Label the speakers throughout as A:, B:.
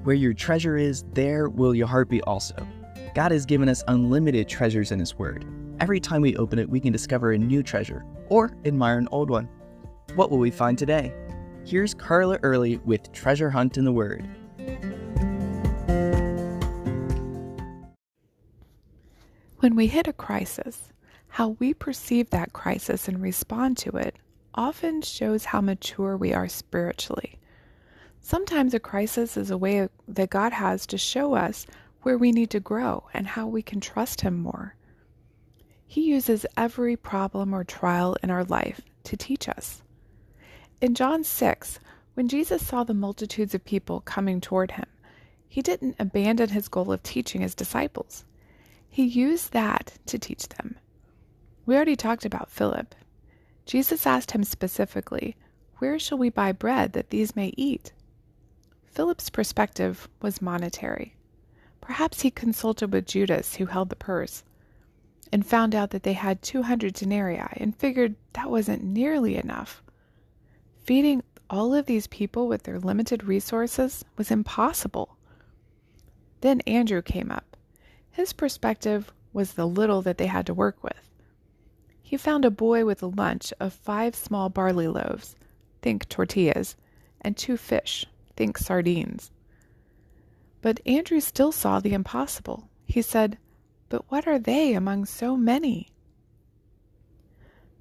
A: Where your treasure is, there will your heart be also. God has given us unlimited treasures in His Word. Every time we open it, we can discover a new treasure or admire an old one. What will we find today? Here's Carla Early with Treasure Hunt in the Word.
B: When we hit a crisis, how we perceive that crisis and respond to it often shows how mature we are spiritually. Sometimes a crisis is a way that God has to show us where we need to grow and how we can trust Him more. He uses every problem or trial in our life to teach us. In John 6, when Jesus saw the multitudes of people coming toward Him, He didn't abandon His goal of teaching His disciples. He used that to teach them. We already talked about Philip. Jesus asked him specifically, "Where shall we buy bread that these may eat?" Philip's perspective was monetary. Perhaps he consulted with Judas, who held the purse, and found out that they had 200 denarii and figured that wasn't nearly enough. Feeding all of these people with their limited resources was impossible. Then Andrew came up. His perspective was the little that they had to work with. He found a boy with a lunch of 5 small barley loaves, think tortillas, and 2 fish, think sardines. But Andrew still saw the impossible. He said, "But what are they among so many?"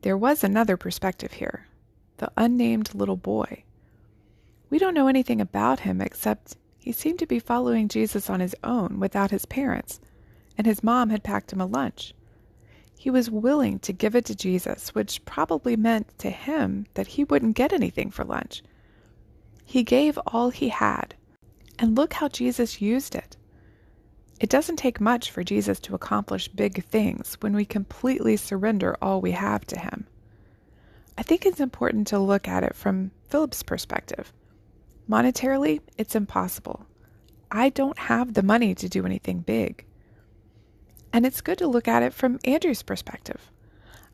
B: There was another perspective here, the unnamed little boy. We don't know anything about him except he seemed to be following Jesus on his own without his parents, and his mom had packed him a lunch. He was willing to give it to Jesus, which probably meant to him that he wouldn't get anything for lunch. He gave all he had, and look how Jesus used it. It doesn't take much for Jesus to accomplish big things when we completely surrender all we have to Him. I think it's important to look at it from Philip's perspective. Monetarily, it's impossible. I don't have the money to do anything big. And it's good to look at it from Andrew's perspective.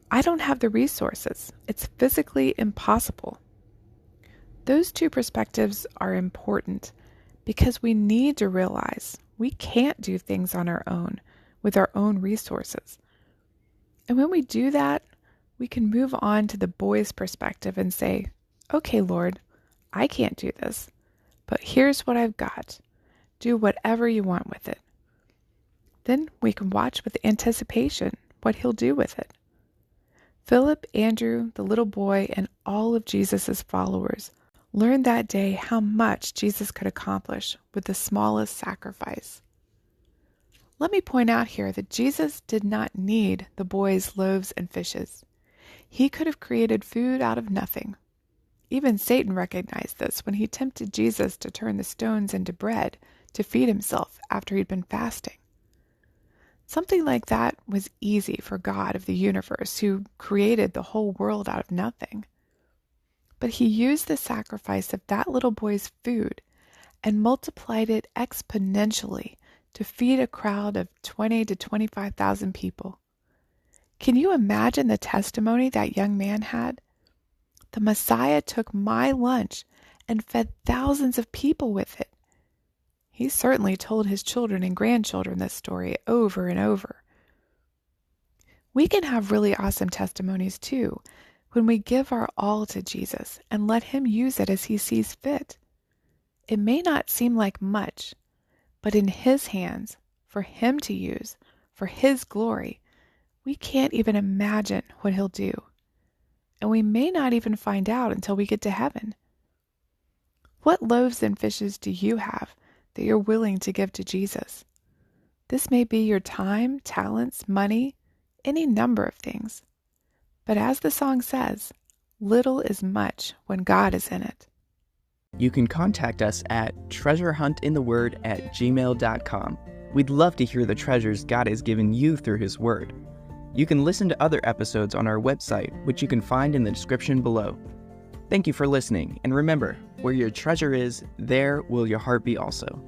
B: I don't have the resources. It's physically impossible. Those two perspectives are important because we need to realize we can't do things on our own with our own resources. And when we do that, we can move on to the boy's perspective and say, "Okay, Lord, I can't do this, but here's what I've got. Do whatever you want with it." Then we can watch with anticipation what He'll do with it. Philip, Andrew, the little boy, and all of Jesus' followers learned that day how much Jesus could accomplish with the smallest sacrifice. Let me point out here that Jesus did not need the boy's loaves and fishes. He could have created food out of nothing. Even Satan recognized this when he tempted Jesus to turn the stones into bread to feed himself after he'd been fasting. Something like that was easy for God of the universe, who created the whole world out of nothing. But He used the sacrifice of that little boy's food and multiplied it exponentially to feed a crowd of 20 to 25,000 people. Can you imagine the testimony that young man had? The Messiah took my lunch and fed thousands of people with it. He certainly told his children and grandchildren this story over and over. We can have really awesome testimonies too when we give our all to Jesus and let Him use it as He sees fit. It may not seem like much, but in His hands, for Him to use, for His glory, we can't even imagine what He'll do. And we may not even find out until we get to heaven. What loaves and fishes do you have that you're willing to give to Jesus? This may be your time, talents, money, any number of things. But as the song says, little is much when God is in it.
A: You can contact us at treasurehuntintheword@gmail.com. We'd love to hear the treasures God has given you through His Word. You can listen to other episodes on our website, which you can find in the description below. Thank you for listening, and remember, where your treasure is, there will your heart be also.